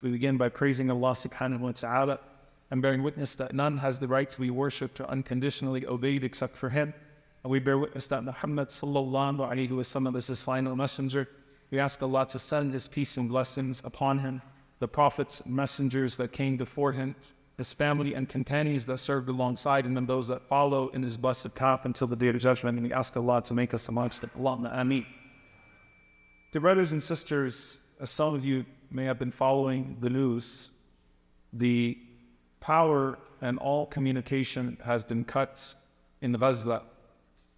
We begin by praising Allah subhanahu wa ta'ala and bearing witness that none has the right to be worshipped or unconditionally obeyed except for Him. And we bear witness that Muhammad sallallahu alayhi wa sallam is His final messenger. We ask Allah to send His peace and blessings upon Him, the prophets and messengers that came before Him, His family and companions that served alongside Him, and those that follow in His blessed path until the day of judgment. And we ask Allah to make us amongst them. Allahumma ameen. Dear brothers and sisters, as some of you may have been following the news, the power and all communication has been cut in Gaza.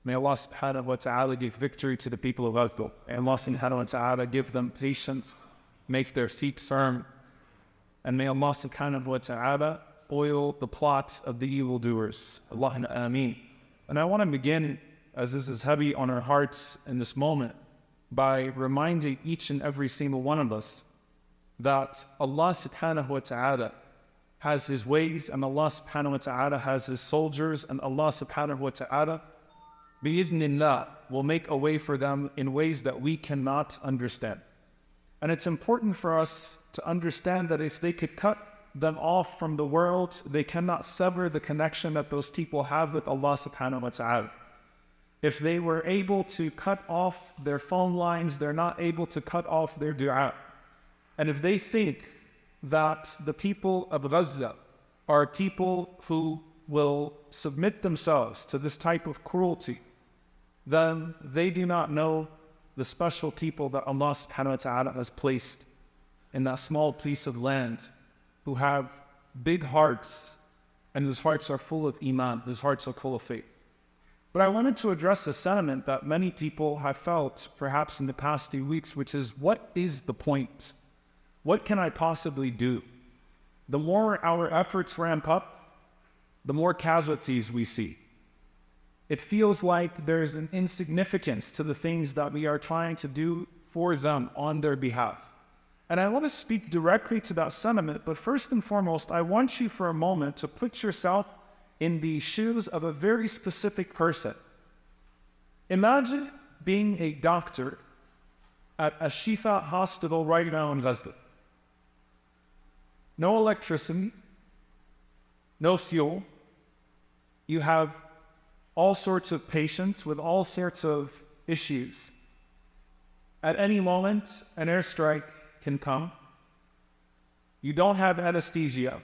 May Allah subhanahu wa ta'ala give victory to the people of Gaza. May Allah subhanahu wa ta'ala give them patience, make their feet firm, and may Allah subhanahu wa ta'ala foil the plot of the evildoers. Allahumma ameen. And I want to begin, as this is heavy on our hearts in this moment, by reminding each and every single one of us that Allah subhanahu wa ta'ala has His ways, and Allah subhanahu wa ta'ala has His soldiers, and Allah subhanahu wa ta'ala, bi'idhnillah, will make a way for them in ways that we cannot understand. And it's important for us to understand that if they could cut them off from the world, they cannot sever the connection that those people have with Allah subhanahu wa ta'ala. If they were able to cut off their phone lines, they're not able to cut off their dua. And if they think that the people of Gaza are people who will submit themselves to this type of cruelty, then they do not know the special people that Allah subhanahu wa ta'ala has placed in that small piece of land, who have big hearts and whose hearts are full of iman, whose hearts are full of faith. But I wanted to address a sentiment that many people have felt perhaps in the past few weeks, which is, what is the point? What can I possibly do? The more our efforts ramp up, the more casualties we see. It feels like there's an insignificance to the things that we are trying to do for them on their behalf. And I want to speak directly to that sentiment, but first and foremost, I want you for a moment to put yourself in the shoes of a very specific person. Imagine being a doctor at a Shifa hospital right now in Gaza. No electricity, no fuel. You have all sorts of patients with all sorts of issues. At any moment, an airstrike can come. You don't have anesthesia.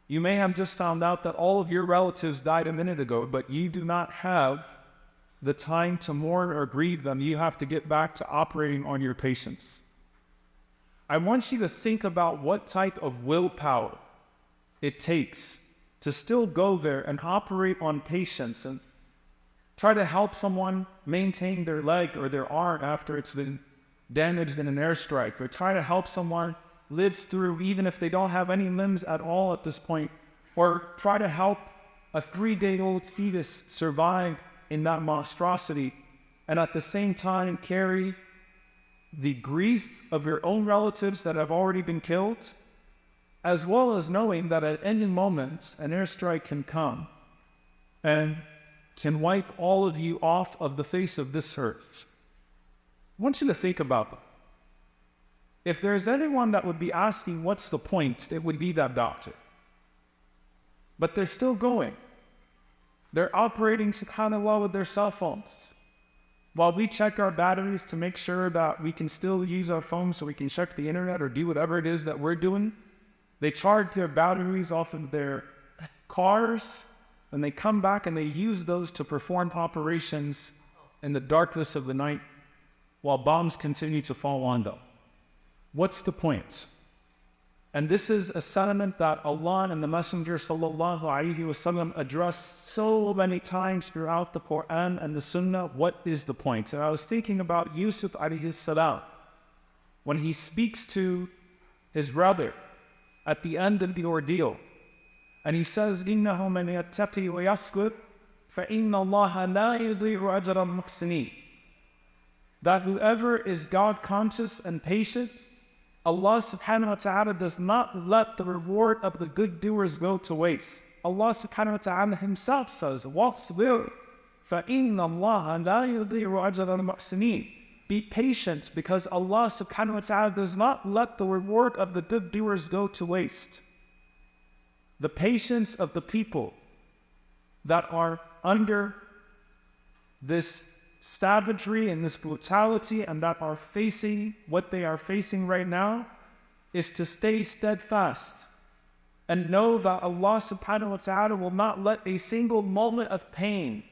You may have just found out that all of your relatives died a minute ago, but you do not have the time to mourn or grieve them. You have to get back to operating on your patients. I want you to think about what type of willpower it takes to still go there and operate on patients and try to help someone maintain their leg or their arm after it's been damaged in an airstrike, or try to help someone live through even if they don't have any limbs at all at this point, or try to help a 3-day-old fetus survive in that monstrosity, and at the same time carry the grief of your own relatives that have already been killed, as well as knowing that at any moment an airstrike can come and can wipe all of you off of the face of this earth. I want you to think about that. If there's anyone that would be asking what's the point, it would be that doctor. But they're still going. They're operating, subhanAllah, with their cell phones. While we check our batteries to make sure that we can still use our phones so we can check the internet or do whatever it is that we're doing, they charge their batteries off of their cars, and they come back and they use those to perform operations in the darkness of the night while bombs continue to fall on them. What's the point? And this is a sentiment that Allah and the Messenger sallallahu alaihi wasallam addressed so many times throughout the Quran and the Sunnah. What is the point? And I was thinking about Yusuf alayhi salam, when he speaks to his brother at the end of the ordeal, and he says, إِنَّهُ مَنْ يَتَّقِي وَيَصْبِرْ فَإِنَّ اللَّهَ لَا يُضِيعُ أَجْرَ الْمُحْسِنِينَ. That whoever is God conscious and patient, Allah subhanahu wa ta'ala does not let the reward of the good doers go to waste. Allah subhanahu wa ta'ala Himself says, وَاصْبِرْ فَإِنَّ اللَّهَ لَا يُضِيعُ أَجْرَ الْمُحْسِنِينَ. Be patient, because Allah subhanahu wa ta'ala does not let the reward of the good doers go to waste. The patience of the people that are under this savagery and this brutality and that are facing what they are facing right now is to stay steadfast and know that Allah subhanahu wa ta'ala will not let a single moment of pain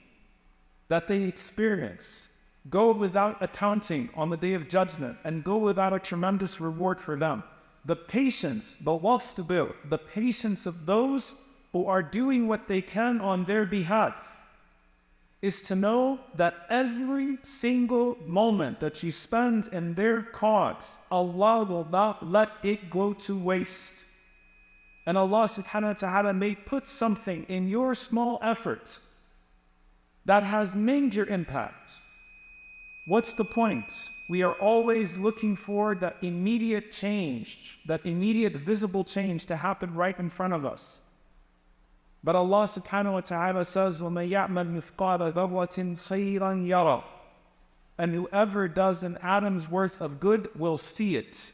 that they experience go without accounting on the Day of Judgment and go without a tremendous reward for them. The patience, the wastabir, the patience of those who are doing what they can on their behalf is to know that every single moment that you spend in their cause, Allah will not let it go to waste. And Allah subhanahu wa ta'ala may put something in your small effort that has major impact. What's the point? We are always looking for that immediate change, that immediate visible change to happen right in front of us. But Allah subhanahu wa ta'ala says, وَمَن يَعْمَلْ مِثْقَالَ ذَرَّةٍ خَيْرًا يَرَهُ. And whoever does an atom's worth of good will see it.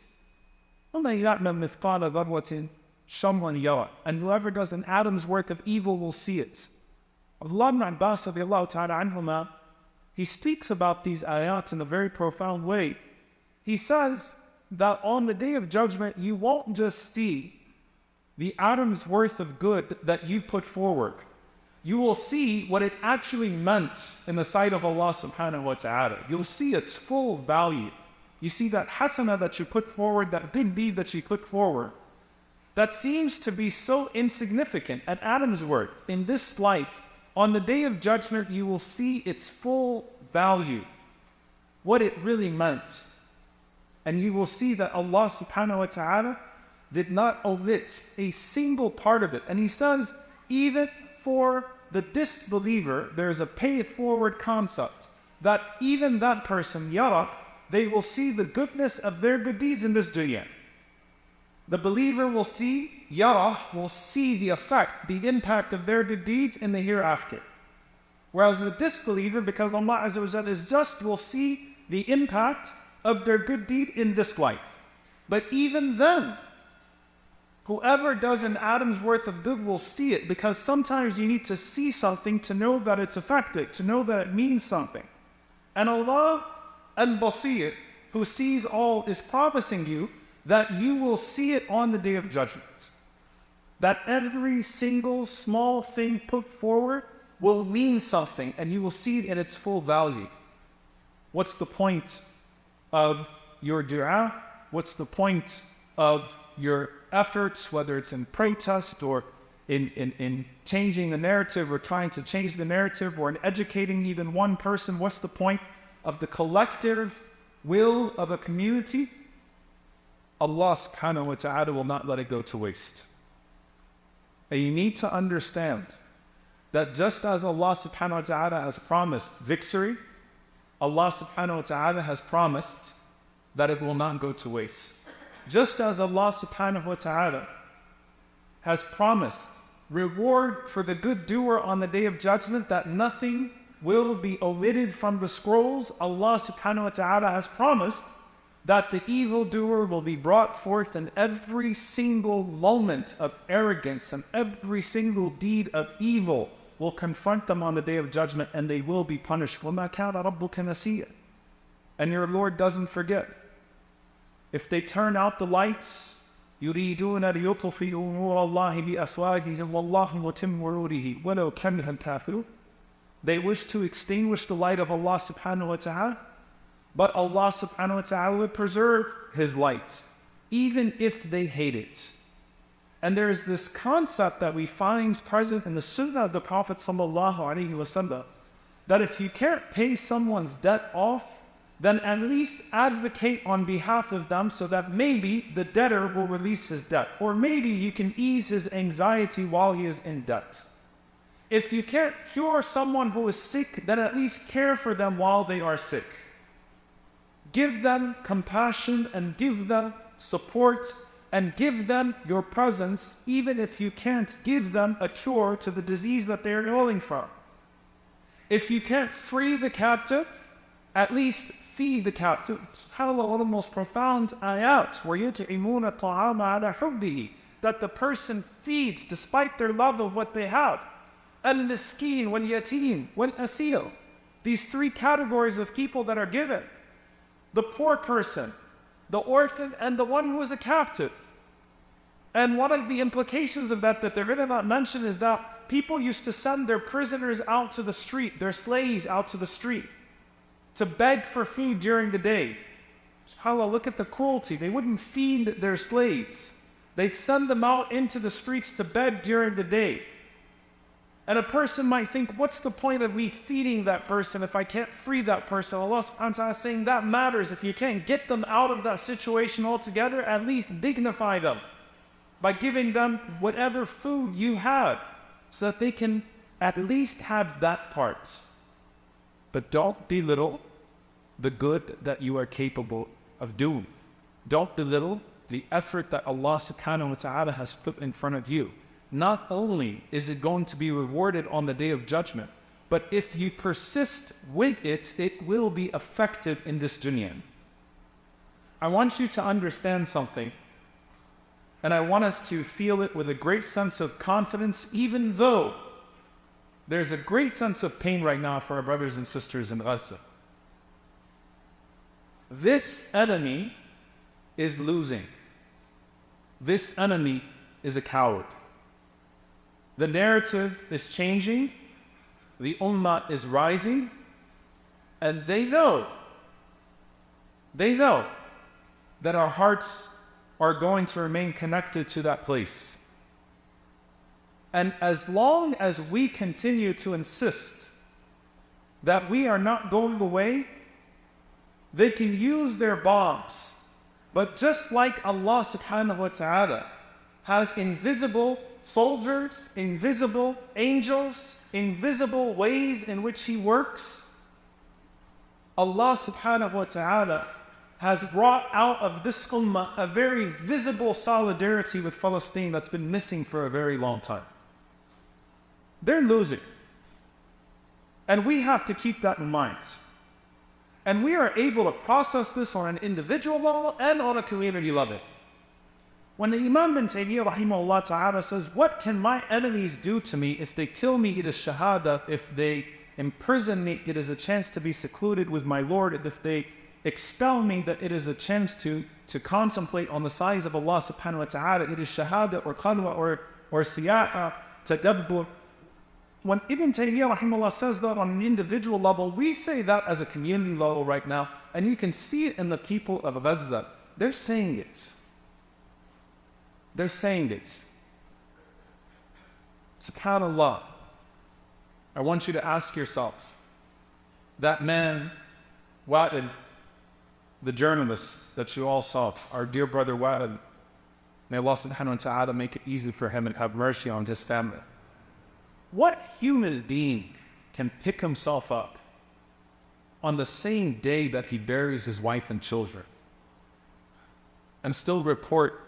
وَمَن يَعْمَلْ مِثْقَالَ ذَرَّةٍ شَرًّا يَرَهُ. And whoever does an atom's worth of evil will see it. Abdullah ibn Abbas radiallahu ta'ala anhuma, he speaks about these ayat in a very profound way. He says that on the Day of Judgment, you won't just see the atom's worth of good that you put forward. You will see what it actually meant in the sight of Allah subhanahu wa ta'ala. You'll see its full value. You see that hasana that you put forward, that good deed that you put forward, that seems to be so insignificant, an atom's worth in this life. On the Day of Judgment, you will see its full value, what it really meant. And you will see that Allah subhanahu wa ta'ala did not omit a single part of it. And He says, even for the disbeliever, there's a pay it forward concept, that even that person, yara, they will see the goodness of their good deeds in this dunya. The believer will see, yara, will see the effect, the impact of their good deeds in the hereafter. Whereas the disbeliever, because Allah Azza wa Jalla is just, will see the impact of their good deed in this life. But even then, whoever does an atom's worth of good will see it, because sometimes you need to see something to know that it's effective, to know that it means something. And Allah al-Basir, who sees all, is promising you that you will see it on the Day of Judgment. That every single small thing put forward will mean something, and you will see it in its full value. What's the point of your dua? What's the point of your efforts, whether it's in protest or in changing the narrative or trying to change the narrative or in educating even one person? What's the point of the collective will of a community? Allah subhanahu wa ta'ala will not let it go to waste. And you need to understand that just as Allah subhanahu wa ta'ala has promised victory, Allah subhanahu wa ta'ala has promised that it will not go to waste. Just as Allah subhanahu wa ta'ala has promised reward for the good doer on the Day of Judgment, that nothing will be omitted from the scrolls, Allah subhanahu wa ta'ala has promised that the evildoer will be brought forth, and every single moment of arrogance and every single deed of evil will confront them on the Day of Judgment, and they will be punished. وَمَا كَانَ رَبُّكَ نَسِيًّا. And your Lord doesn't forget. If they turn out the lights, يُرِيدُونَ لِيُطْفِئُوا نُورَ اللَّهِ بِأَفْوَاهِهِمْ وَاللَّهُ مُتِمُّ نُورِهِ وَلَوْ كَرِهَ الْكَافِرُونَ. They wish to extinguish the light of Allah subhanahu wa ta'ala, but Allah subhanahu wa ta'ala will preserve His light, even if they hate it. And there is this concept that we find present in the Sunnah of the Prophet sallallahu alaihi wasallam, that if you can't pay someone's debt off, then at least advocate on behalf of them so that maybe the debtor will release his debt, or maybe you can ease his anxiety while he is in debt. If you can't cure someone who is sick, then at least care for them while they are sick. Give them compassion and give them support and give them your presence, even if you can't give them a cure to the disease that they're ailing from. If you can't free the captive, at least feed the captive. SubhanAllah, one of the most profound ayat, وَيُطْعِمُونَ الطَّعَامَ عَلَى حُبِّهِ, that the person feeds despite their love of what they have. Al-Miskin, wal-Yatim, wal-Asil. These three categories of people that are given. The poor person, the orphan, and the one who is a captive. And one of the implications of that the ulama mention is that people used to send their prisoners out to the street, their slaves out to the street, to beg for food during the day. SubhanAllah, look at the cruelty. They wouldn't feed their slaves. They'd send them out into the streets to beg during the day. And a person might think, what's the point of me feeding that person if I can't free that person? Allah subhanahu wa ta'ala is saying that matters. If you can't get them out of that situation altogether, at least dignify them by giving them whatever food you have so that they can at least have that part. But don't belittle the good that you are capable of doing. Don't belittle the effort that Allah subhanahu wa ta'ala has put in front of you. Not only is it going to be rewarded on the Day of Judgment, but if you persist with it, it will be effective in this dunya. I want you to understand something, and I want us to feel it with a great sense of confidence, even though there's a great sense of pain right now for our brothers and sisters in Gaza. This enemy is losing. This enemy is a coward. The narrative is changing, the ummah is rising, and they know that our hearts are going to remain connected to that place. And as long as we continue to insist that we are not going away, they can use their bombs. But just like Allah subhanahu wa ta'ala has invisible soldiers, invisible angels, invisible ways in which He works, Allah subhanahu wa ta'ala has brought out of this ummah a very visible solidarity with Palestine that's been missing for a very long time. They're losing. And we have to keep that in mind. And we are able to process this on an individual level and on a community level. When the Imam bin Taymiyyah rahimahullah ta'ala says, what can my enemies do to me? If they kill me, it is shahada. If they imprison me, it is a chance to be secluded with my Lord. And if they expel me, that it is a chance to contemplate on the size of Allah subhanahu wa ta'ala. It is shahada or khalwa or siyaha, tadabbur. When Ibn Taymiyyah rahimahullah says that on an individual level, we say that as a community level right now, and you can see it in the people of Gaza. They're saying it. They're saying it. SubhanAllah. I want you to ask yourself, that man, Wa'il, the journalist that you all saw, our dear brother Wa'il, may Allah subhanahu wa ta'ala make it easy for him and have mercy on his family. What human being can pick himself up on the same day that he buries his wife and children and still report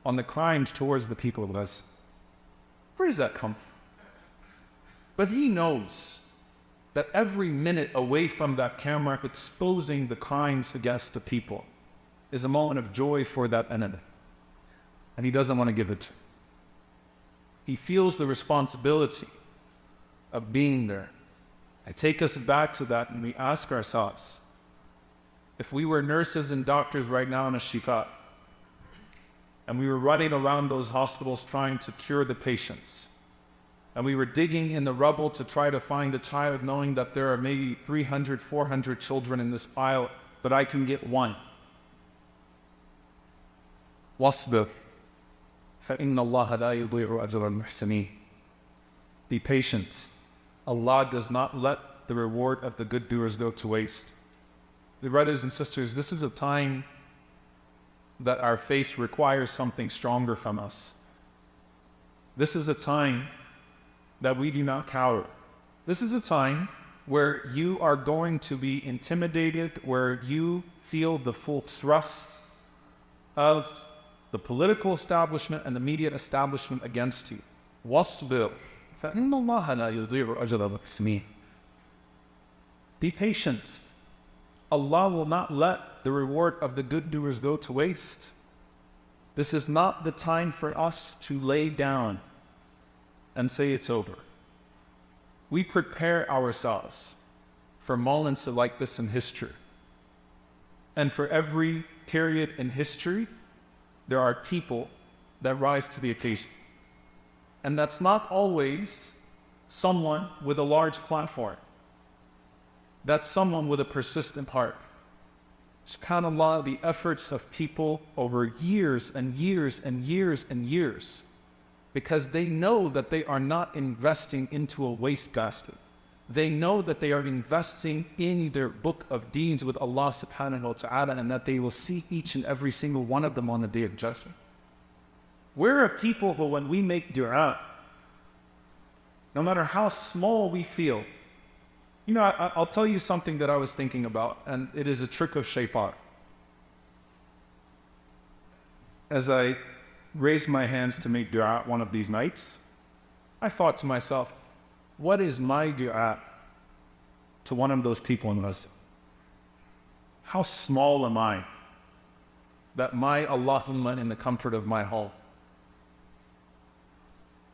on the crimes towards the people of Gaza? Where does that come from? But he knows that every minute away from that camera exposing the crimes against the people is a moment of joy for that enemy. And he doesn't want to give it to him. He feels the responsibility of being there. I take us back to that and we ask ourselves, if we were nurses and doctors right now in a shifa, and we were running around those hospitals trying to cure the patients, and we were digging in the rubble to try to find a child, knowing that there are maybe 300, 400 children in this pile, but I can get one. وَاصْبِرْ فَإِنَّ اللَّهَ لَا يُضِيعُ أَجْرَ الْمُحْسِنِينَ. Be patient. Allah does not let the reward of the good doers go to waste. The brothers and sisters, this is a time that our faith requires something stronger from us. This is a time that we do not cower. This is a time where you are going to be intimidated, where you feel the full thrust of the political establishment and the media establishment against you. وَاصْبِرْ فَإِنَّ اللَّهَ لَا يُضِيعُ أَجْرَ الْمُحْسِنِينَ. Be patient. Allah will not let the reward of the good doers go to waste. This is not the time for us to lay down and say it's over. We prepare ourselves for moments like this in history. And for every period in history, there are people that rise to the occasion. And that's not always someone with a large platform. That's someone with a persistent heart. SubhanAllah, the efforts of people over years and years and years and years, because they know that they are not investing into a wastebasket. They know that they are investing in their book of deeds with Allah subhanahu wa ta'ala, and that they will see each and every single one of them on the day of judgment. We're a people who, when we make dua, no matter how small we feel, you know, I'll tell you something that I was thinking about, and it is a trick of shaitan. As I raised my hands to make dua one of these nights, I thought to myself, what is my dua to one of those people in Masjid? How small am I that my Allahumma in the comfort of my home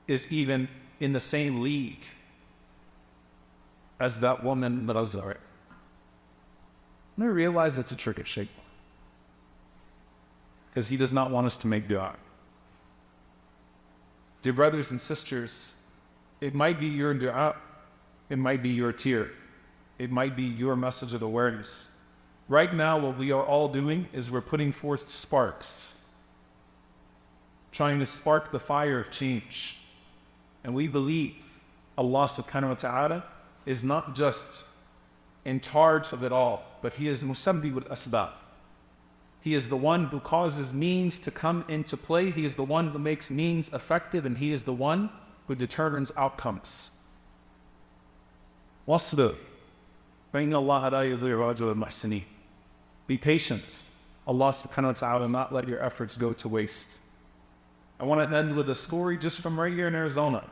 is even in the same league as that woman Munazzar. And I realize it's a trick of shaitan, because he does not want us to make dua. Dear brothers and sisters, it might be your dua, it might be your tear, it might be your message of awareness. Right now, what we are all doing is we're putting forth sparks, trying to spark the fire of change. And we believe Allah subhanahu wa ta'ala is not just in charge of it all, but He is musabbi wal asbab. He is the one who causes means to come into play. He is the one who makes means effective, and He is the one who determines outcomes. Wasbir, fa inna Allaha la yudhi'u ajra al-muhsinin. Be patient. Allah subhanahu wa ta'ala will not let your efforts go to waste. I want to end with a story just from right here in Arizona.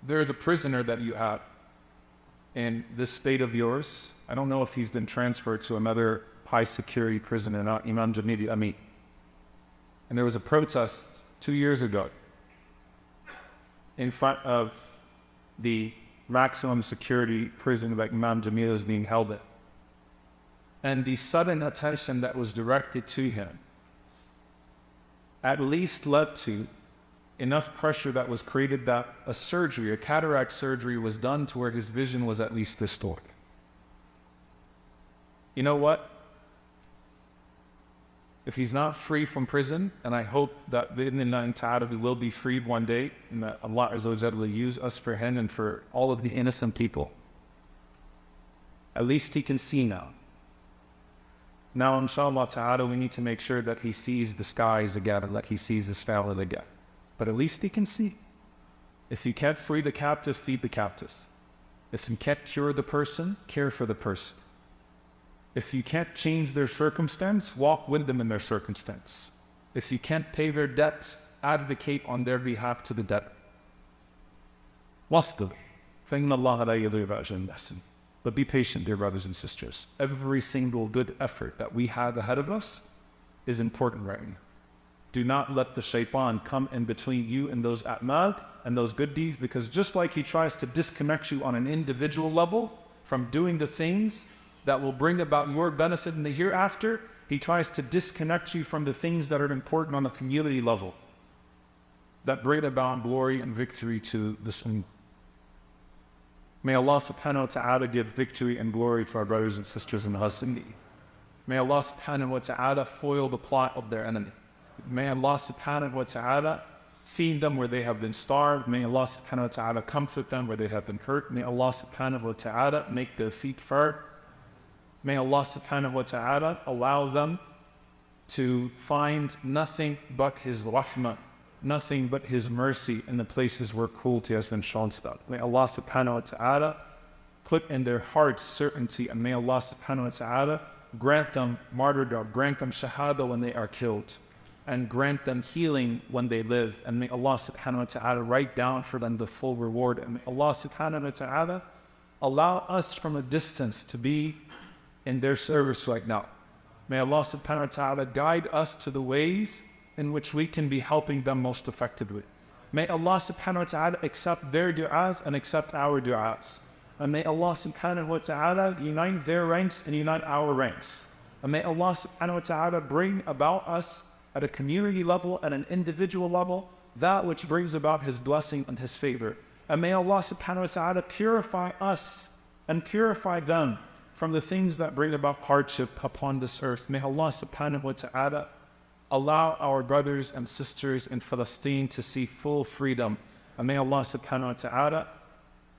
There is a prisoner that you have in this state of yours. I don't know if he's been transferred to another high security prison or not, Imam Jamil Amin. And there was a protest 2 years ago in front of the maximum security prison that Imam Jamil is being held in. And the sudden attention that was directed to him at least led to enough pressure that was created that a surgery, a cataract surgery, was done to where his vision was at least restored. You know what? If he's not free from prison, and I hope that bi'idhnillahi ta'ala we will be freed one day, and that Allah Azza wa Jalla will use us for him and for all of the innocent people, at least he can see now. Now, inshallah ta'ala, we need to make sure that he sees the skies again and that he sees his family again. But at least he can see. If you can't free the captive, feed the captive. If you can't cure the person, care for the person. If you can't change their circumstance, walk with them in their circumstance. If you can't pay their debt, advocate on their behalf to the debtor. Wasbir, fa inna Allaha la yudhi'u ajra al-muhsinin. But be patient, dear brothers and sisters. Every single good effort that we have ahead of us is important right now. Do not let the shaitan come in between you and those a'mal and those good deeds, because just like he tries to disconnect you on an individual level from doing the things that will bring about your benefit in the hereafter, he tries to disconnect you from the things that are important on a community level that bring about glory and victory to the Sunnah. May Allah subhanahu wa ta'ala give victory and glory to our brothers and sisters in Hasini. May Allah subhanahu wa ta'ala foil the plot of their enemy. May Allah subhanahu wa ta'ala feed them where they have been starved. May Allah subhanahu wa ta'ala comfort them where they have been hurt. May Allah subhanahu wa ta'ala make their feet firm. May Allah subhanahu wa ta'ala allow them to find nothing but His rahmah, nothing but His mercy in the places where cruelty has been shown to them. May Allah subhanahu wa ta'ala put in their hearts certainty, and may Allah subhanahu wa ta'ala grant them martyrdom, grant them shahada when they are killed, and grant them healing when they live. And may Allah subhanahu wa ta'ala write down for them the full reward. And may Allah subhanahu wa ta'ala allow us from a distance to be in their service right now. May Allah subhanahu wa ta'ala guide us to the ways in which we can be helping them most effectively. May Allah subhanahu wa ta'ala accept their du'as and accept our du'as. And may Allah subhanahu wa ta'ala unite their ranks and unite our ranks. And may Allah subhanahu wa ta'ala bring about us at a community level and an individual level that which brings about His blessing and His favor. And may Allah subhanahu wa ta'ala purify us and purify them from the things that bring about hardship upon this earth. May Allah subhanahu wa ta'ala allow our brothers and sisters in Palestine to see full freedom. And may Allah subhanahu wa ta'ala,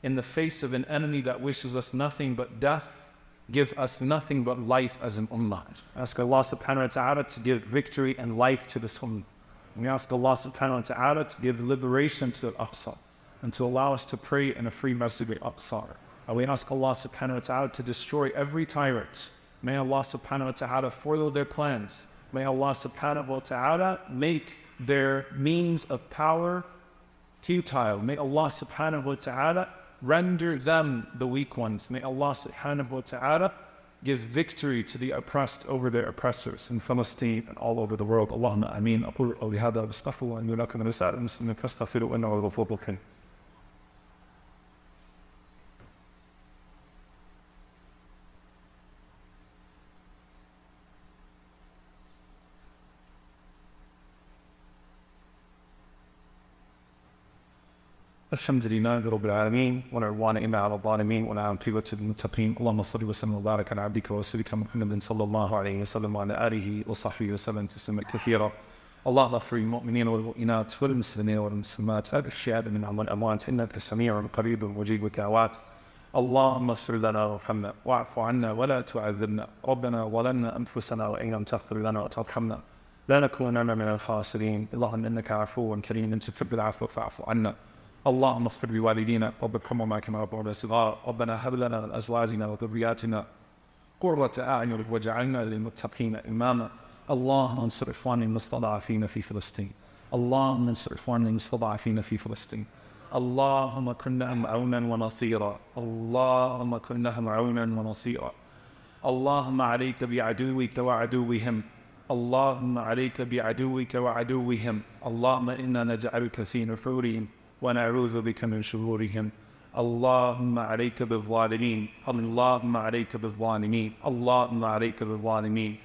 in the face of an enemy that wishes us nothing but death, give us nothing but life as an ummah. Ask Allah subhanahu wa ta'ala to give victory and life to this ummah. We ask Allah subhanahu wa ta'ala to give liberation to Al-Aqsa and to allow us to pray in a free Masjid Al-Aqsa. And we ask Allah subhanahu wa ta'ala to destroy every tyrant. May Allah subhanahu wa ta'ala foil their plans. May Allah subhanahu wa ta'ala make their means of power futile. May Allah subhanahu wa ta'ala render them the weak ones. May Allah subhanahu wa ta'ala give victory to the oppressed over their oppressors in Palestine and all over the world. Allahumma ameen. أقول قولي هذا واستغفر الله لي ولكم ولسائر المسلمين فاستغفروه إنه هو الغفور الرحيم. الحمد لله رب العالمين والعوان إما على الظالمين والعاقبة للمتقين. اللهم صل وسلم وبارك على عبدك ورسولك محمد صلى الله عليه وسلم وعلى آله وصحبه وسلم تسليما كثيرا. اللهم اغفر للمؤمنين والمؤمنات والمسلمين والمسلمات الأحياء منهم والأموات إنك سميع قريب مجيب الدعوات. اللهم اغفر لنا وارحمنا واعف عنا ولا تعذبنا. ربنا ظلمنا أنفسنا وإن لم تغفر لنا وترحمنا لنكونن من الخاسرين. اللهم إنك عفو كريم تحب العفو فاعف عنا. اللهم اغفر لوالدينا رب ارحمهما كما ربونا صغارا. ربنا هب لنا من ازواجنا وذرياتنا قرة اعين واجعلنا للمتقين اماما. اللهم انصر اخواننا المستضعفين في فلسطين. اللهم انصر اخواننا المستضعفين في فلسطين. اللهم كن لهم عونا ونصيرا. اللهم كن لهم عونا ونصيرا. اللهم عليك بعدوك وعدوهم. اللهم عليك بعدوك وعدوهم. اللهم انا نجعلك في نحورهم ونعوذ بك من شرورهم. اللهم عليك بالظالمين. اللهم عليك بالظالمين. اللهم عليك بالظالمين.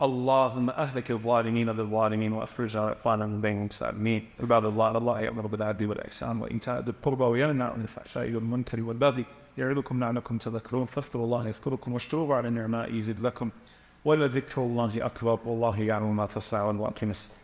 اللهم أهلك الظالمين بالظالمين وأخرج إخواننا من بينهم السالمين. عباد الله يأمر بالعدل والإحسان وإيتاء ذي القربى وينهى عن الفحشاء والمنكر والبغي يعظكم لعلكم تذكرون. فاذكروا الله يذكركم واشكروه على نعمائه يزد لكم ولذكر الله أكبر والله يعلم ما تصنعون. وأقم الصلاة.